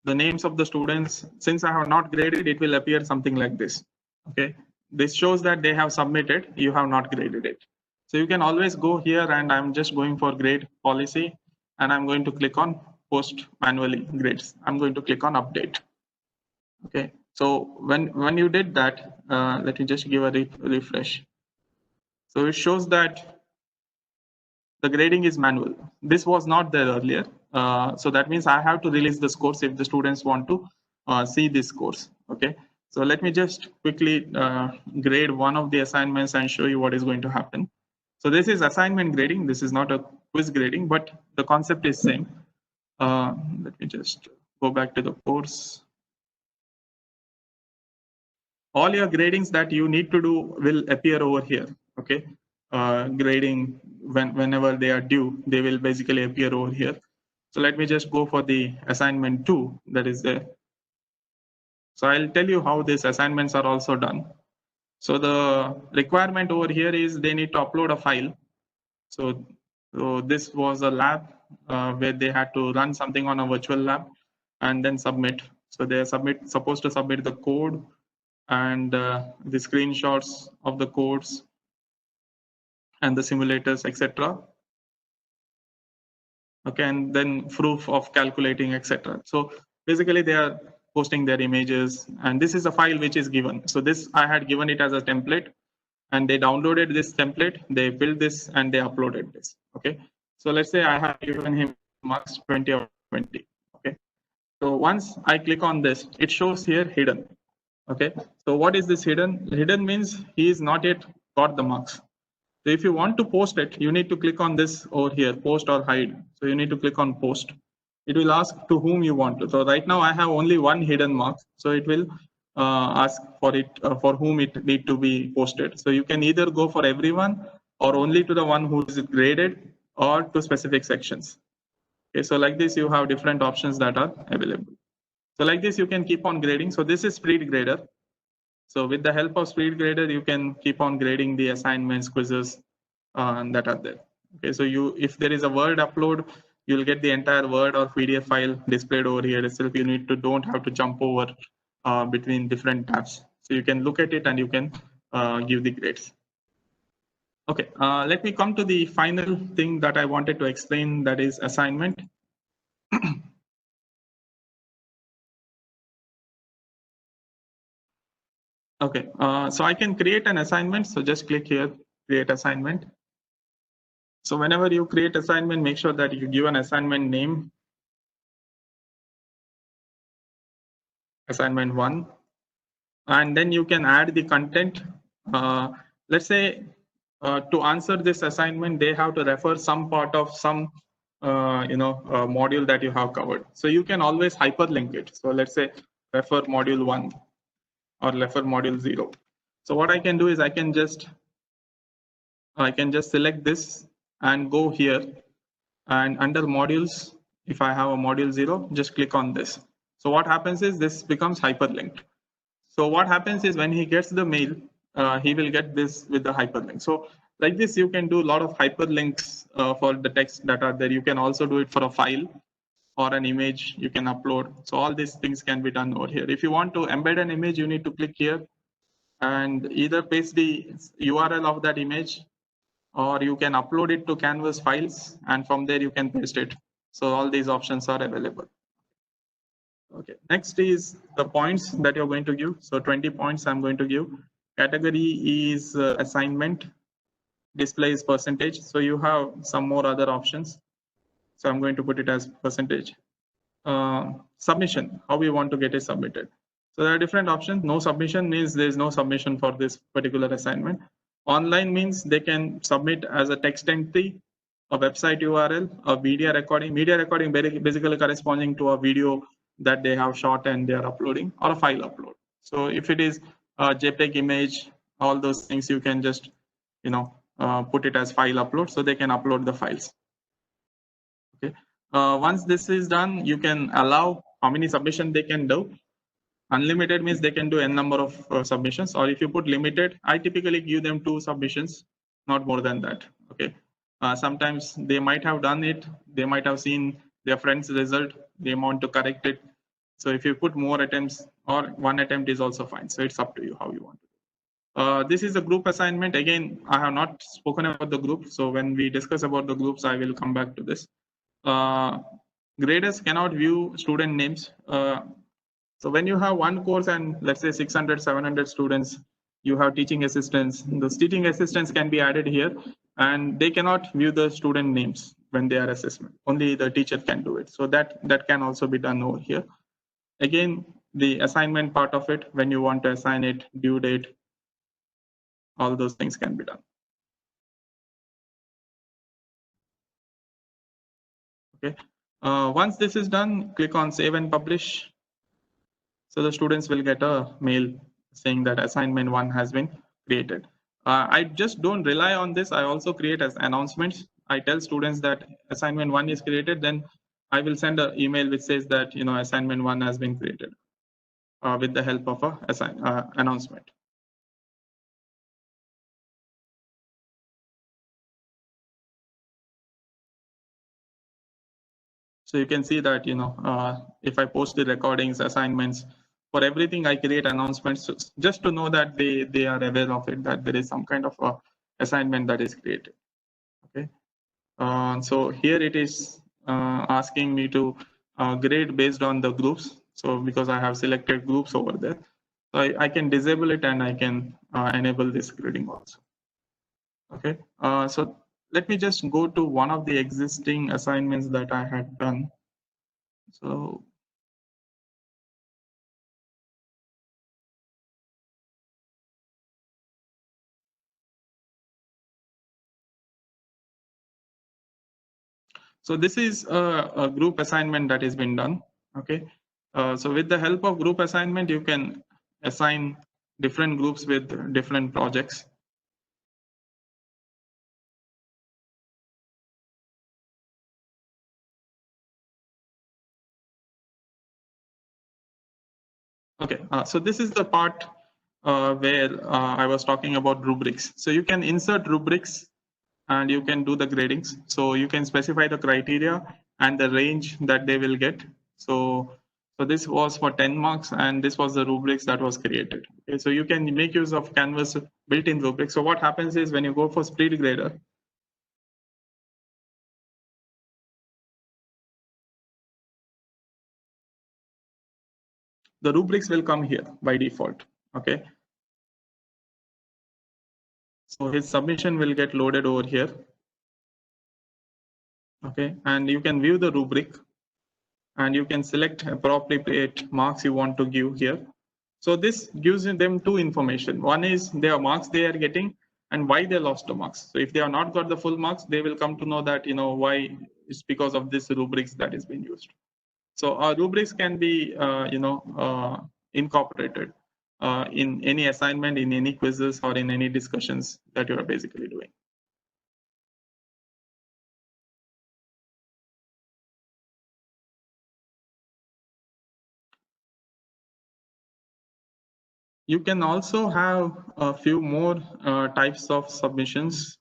The names of the students, since I have not graded, it will appear something like this. Okay, this shows that they have submitted, you have not graded it. So you can always go here, and I'm just going for grade policy, and I'm going to click on post manually grades. I'm going to click on update. Okay, so when you did that, let me just give a refresh. So it shows that the grading is manual. This was not there earlier. So that means I have to release this course if the students want to see this course. Okay, so let me just quickly grade one of the assignments and show you what is going to happen. So this is assignment grading. This is not a quiz grading, but the concept is same. Let me just go back to the course. All your gradings that you need to do will appear over here. Okay, grading whenever they are due, they will basically appear over here. So let me just go for the assignment 2 that is there. So I'll tell you how these assignments are also done. So the requirement over here is they need to upload a file. So this was a lab where they had to run something on a virtual lab and then submit. So they are supposed to submit the code and the screenshots of the codes and the simulators, etc. Okay, and then proof of calculating, etc. So basically they are posting their images, and this is a file which is given. So this I had given it as a template, and they downloaded this template, they built this, and they uploaded this. Okay, so let's say I have given him marks 20 or 20. Okay, so once I click on this, it shows here hidden. Okay, so what is this hidden? Hidden means he is not yet got the marks. So if you want to post it, you need to click on this over here, post or hide. So you need to click on post. It will ask to whom you want to. So right now I have only one hidden mark. So it will ask for it for whom it need to be posted. So you can either go for everyone or only to the one who is graded or to specific sections. Okay, so like this, you have different options that are available. So like this, you can keep on grading. So this is Speed Grader. So with the help of Speed Grader, you can keep on grading the assignments, quizzes that are there. Okay, so if there is a Word upload, you'll get the entire Word or PDF file displayed over here itself. You don't have to jump over between different tabs. So you can look at it and you can give the grades. Okay, let me come to the final thing that I wanted to explain, that is assignment. Okay, so I can create an assignment. So just click here, create assignment. So whenever you create assignment, make sure that you give an assignment name, assignment 1, and then you can add the content. Let's say to answer this assignment, they have to refer some part of some module that you have covered. So you can always hyperlink it. So let's say refer module 1 or refer module 0. So what I can do is I can just select this and go here, and under modules, if I have a module 0, just click on this. So what happens is this becomes hyperlinked. So what happens is when he gets the mail, he will get this with the hyperlink. So like this, you can do a lot of hyperlinks for the text that are there. You can also do it for a file or an image you can upload. So all these things can be done over here. If you want to embed an image, you need to click here and either paste the URL of that image, or you can upload it to Canvas files, and from there you can paste it. So all these options are available. Okay, next is the points that you're going to give. So 20 points I'm going to give. Category is assignment. Display is percentage. So you have some more other options. So I'm going to put it as percentage. Submission, how we want to get it submitted. So there are different options. No submission means there's no submission for this particular assignment. Online means they can submit as a text entry, a website URL, a media recording. Media recording basically corresponding to a video that they have shot and they are uploading, or a file upload. So if it is a JPEG image, all those things you can just put it as file upload, so they can upload the files. Okay. Once this is done, you can allow how many submissions they can do. Unlimited means they can do n number of submissions, or if you put limited, I typically give them 2 submissions, not more than that. Okay. Sometimes they might have done it, they might have seen their friend's result, they want to correct it. So if you put more attempts, or 1 attempt is also fine. So it's up to you how you want to do. This is a group assignment. Again, I have not spoken about the group. So when we discuss about the groups, I will come back to this. Graders cannot view student names. So when you have one course and let's say 600, 700 students, you have teaching assistants. Those teaching assistants can be added here and they cannot view the student names when they are assessment. Only the teacher can do it. So that can also be done over here. Again, the assignment part of it, when you want to assign it, due date, all those things can be done. Okay. Once this is done, click on save and publish. So the students will get a mail saying that assignment 1 has been created. I just don't rely on this. I also create as announcements. I tell students that assignment 1 is created, then I will send an email which says that assignment 1 has been created with the help of a announcement. So you can see that if I post the recordings, assignments, for everything I create announcements just to know that they are aware of it, that there is some kind of assignment that is created. Okay. So here it is asking me to grade based on the groups. So because I have selected groups over there, so I can disable it and I can enable this grading also. Okay. So let me just go to one of the existing assignments that I had done. So this is a group assignment that has been done. Okay. So with the help of group assignment, you can assign different groups with different projects. Okay, so this is the part where I was talking about rubrics. So you can insert rubrics and you can do the gradings. So you can specify the criteria and the range that they will get. So this was for 10 marks and this was the rubrics that was created. Okay, so you can make use of Canvas built-in rubrics. So what happens is when you go for speed grader, the rubrics will come here by default. Okay. So his submission will get loaded over here. Okay, and you can view the rubric and you can select appropriate marks you want to give here. So this gives them two information. One is their marks they are getting and why they lost the marks. So if they have not got the full marks, they will come to know that why it's because of this rubrics that is being used. So our rubrics can be incorporated in any assignment, in any quizzes, or in any discussions that you are basically doing. You can also have a few more types of submissions.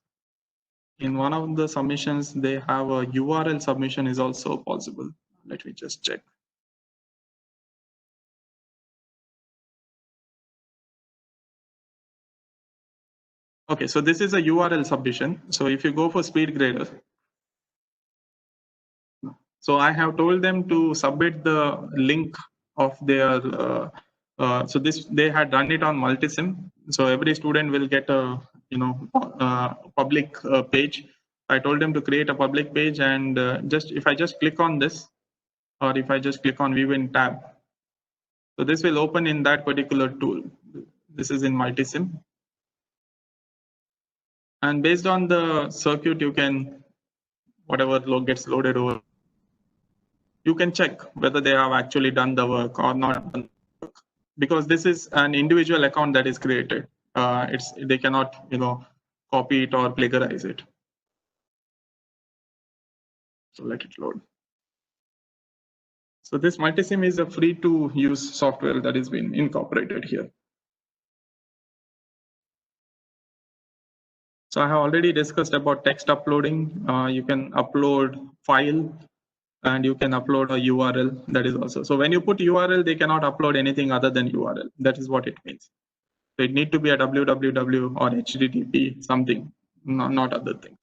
In one of the submissions, they have a URL submission is also possible. Let me just check. Okay, so this is a URL submission. So if you go for speed grader, so I have told them to submit the link of their, so this they had done it on multisim. So every student will get a public page. I told them to create a public page and if I just click on this, or if I just click on view in tab, so this will open in that particular tool. This is in multisim. And based on the circuit, you can, whatever gets loaded over, you can check whether they have actually done the work or not done the work. Because this is an individual account that is created. They cannot copy it or plagiarize it. So let it load. So this multisim is a free to use software that has been incorporated here. So I have already discussed about text uploading. You can upload file and you can upload a URL. That is also. So when you put URL, they cannot upload anything other than URL. That is what it means. So it need to be a www or http something, not other things.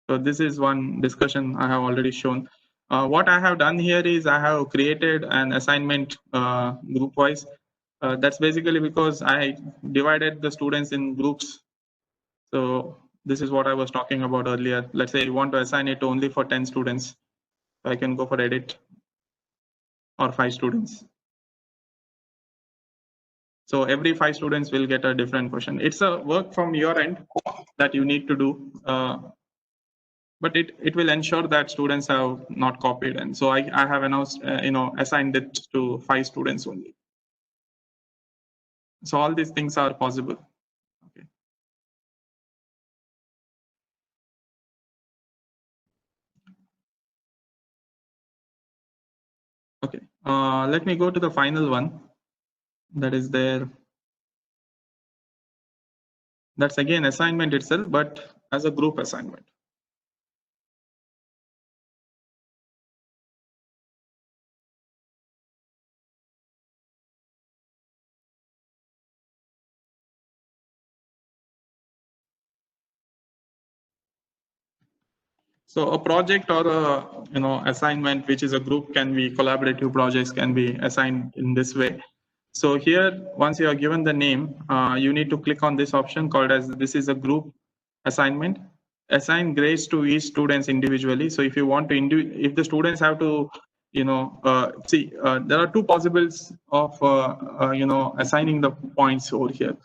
So this is one discussion I have already shown. What I have done here is I have created an assignment group wise. That's basically because I divided the students in groups. So this is what I was talking about earlier. Let's say you want to assign it only for 10 students. So I can go for edit or 5 students. So every 5 students will get a different question. It's a work from your end that you need to do. But it will ensure that students have not copied, and so I have announced assigned it to 5 students only. So all these things are possible. Okay. Okay. Let me go to the final one. That is there. That's again assignment itself, but as a group assignment. So a project or a assignment, which is a group, can be collaborative projects, can be assigned in this way. So here, once you are given the name, you need to click on this option called as this is a group assignment. Assign grades to each students individually. So if you want to, if the students have to, there are two possibles of assigning the points over here.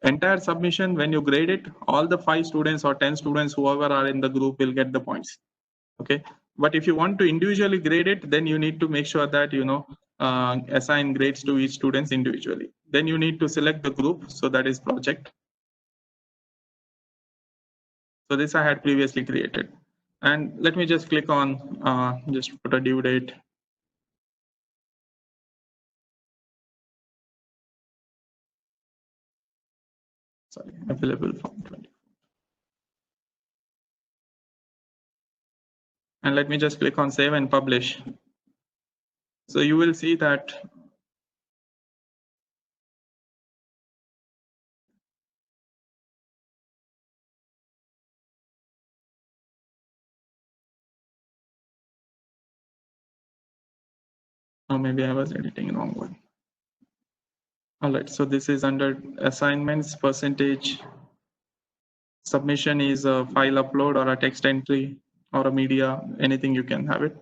Entire submission, when you grade it, all the 5 students or 10 students, whoever are in the group, will get the points. Okay, but if you want to individually grade it, then you need to make sure that assign grades to each students individually. Then you need to select the group, so that is project. So this I had previously created, and let me just click on just put a due date. Sorry, available from 20. And let me just click on save and publish. So you will see that or maybe I was editing wrong one. All right, so this is under assignments. Percentage submission is a file upload or a text entry or a media, anything you can have it.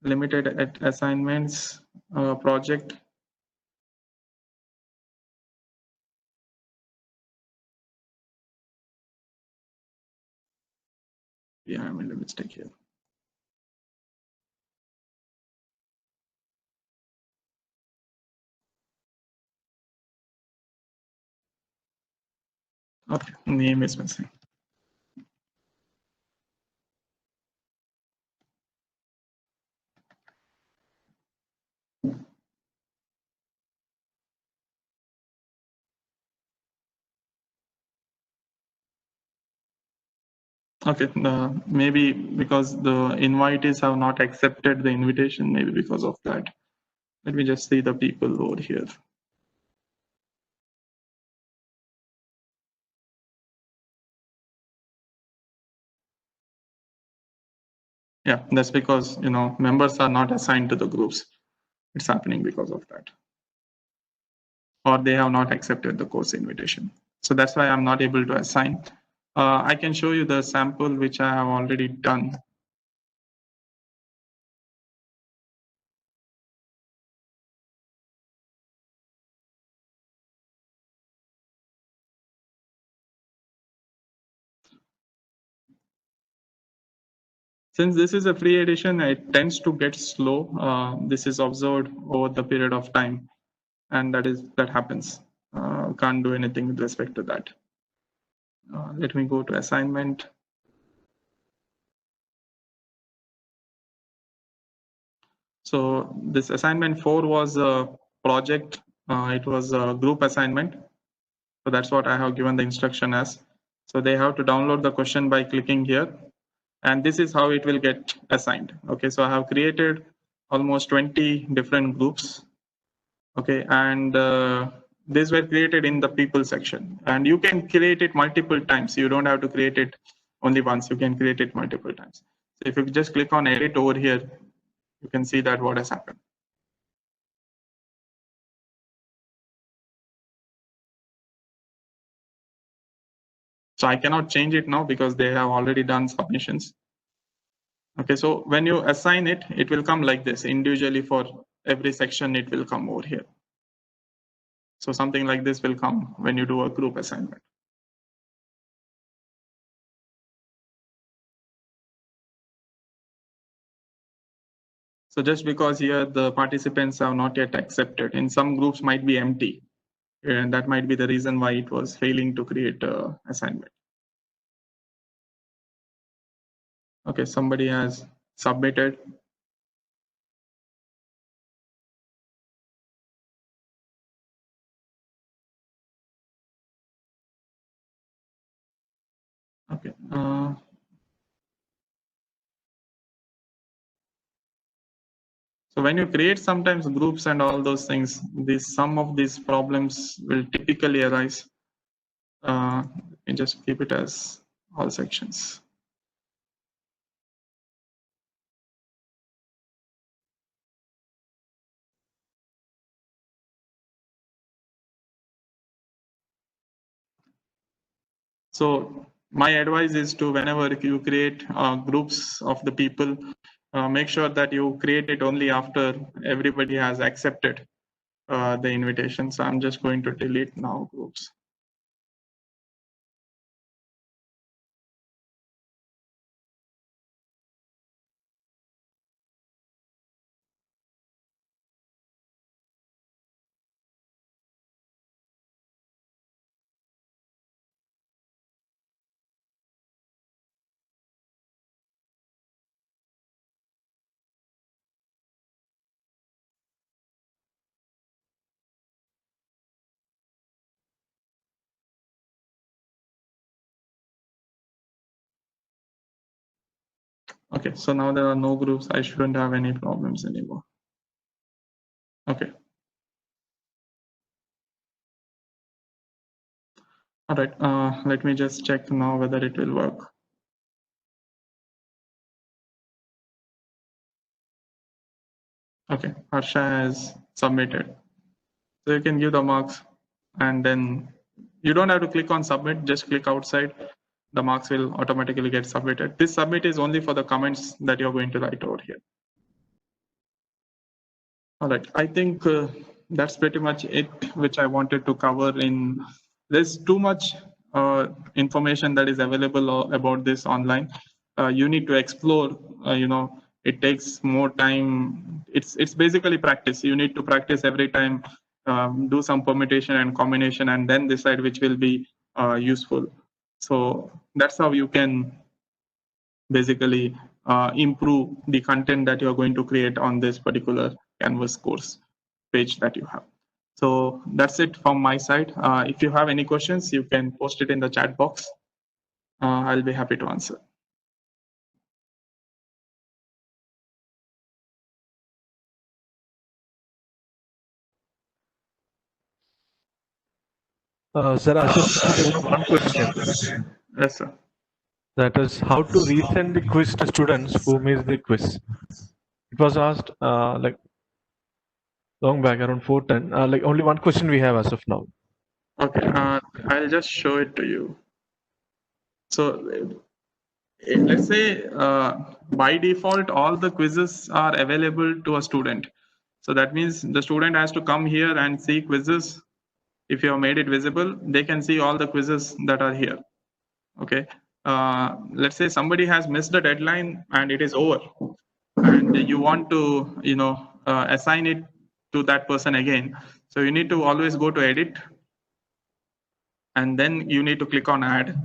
Limited at assignments, project. Yeah, I made a mistake here. Okay, name is missing. Okay, maybe because the invitees have not accepted the invitation, maybe because of that. Let me just see the people over here. Yeah, that's because members are not assigned to the groups. It's happening because of that, or they have not accepted the course invitation. So that's why I'm not able to assign. I can show you the sample which I have already done. Since this is a free edition, it tends to get slow. This is observed over the period of time, and that happens. Can't do anything with respect to that. Let me go to assignment. So this assignment 4 was a project. It was a group assignment. So that's what I have given the instruction as. So they have to download the question by clicking here, and this is how it will get assigned. Okay, so I have created almost 20 different groups. Okay, and these were created in the people section, and you can create it multiple times. You don't have to create it only once. You can create it multiple times. So if you just click on edit over here, you can see that what has happened. So I cannot change it now because they have already done submissions. Okay, so when you assign it, it will come like this. Individually for every section, it will come over here. So something like this will come when you do a group assignment. So just because here the participants have not yet accepted, in some groups might be empty, and that might be the reason why it was failing to create a assignment. Okay, somebody has submitted. Okay. So when you create sometimes groups and all those things, some of these problems will typically arise. Let me just keep it as all sections. So my advice is to, whenever you create groups of the people, make sure that you create it only after everybody has accepted the invitation. So I'm just going to delete now groups. Okay, so now there are no groups. I shouldn't have any problems anymore. Okay. All right, let me just check now whether it will work. Okay, Harsha has submitted. So you can give the marks, and then you don't have to click on submit, just click outside. The marks will automatically get submitted. This submit is only for the comments that you're going to write over here. All right, I think that's pretty much it, which I wanted to cover. There's too much information that is available about this online. You need to explore. It takes more time. It's basically practice. You need to practice every time, do some permutation and combination, and then decide which will be useful. So that's how you can basically improve the content that you're going to create on this particular Canvas course page that you have. So that's it from my side. If you have any questions, you can post it in the chat box. I'll be happy to answer. Sir Ashok, there was one question. Yes, sir. That is how to resend the quiz to students who missed the quiz. It was asked like long back around 410. Like only one question we have as of now. Okay, I'll just show it to you. So let's say by default, all the quizzes are available to a student. So that means the student has to come here and see quizzes. If you have made it visible, they can see all the quizzes that are here. Okay. Let's say somebody has missed the deadline and it is over, and you want to, assign it to that person again. So you need to always go to edit, and then you need to click on add,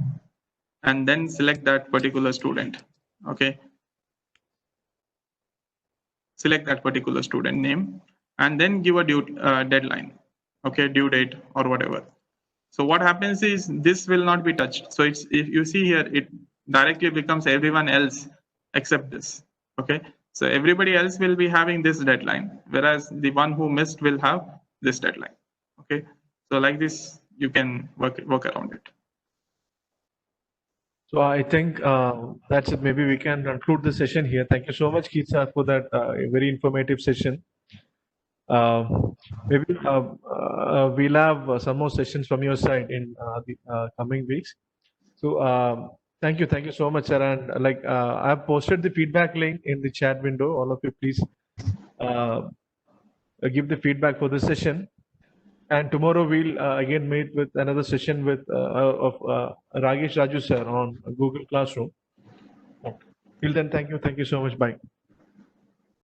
and then select that particular student. Okay. Select that particular student name, and then give a deadline. Okay, due date or whatever. So what happens is this will not be touched. So if you see here, it directly becomes everyone else except this. Okay. So everybody else will be having this deadline, whereas the one who missed will have this deadline. Okay. So like this, you can work around it. So I think that's it. Maybe we can conclude the session here. Thank you so much, Keith sir, for that very informative session. Uh, Maybe we'll have some more sessions from your side in the coming weeks. So thank you so much, sir. And I've posted the feedback link in the chat window. All of you, please uh, give the feedback for this session. And tomorrow we'll again meet with another session with of Ragesh Raju sir on Google Classroom. Till then, thank you so much. Bye.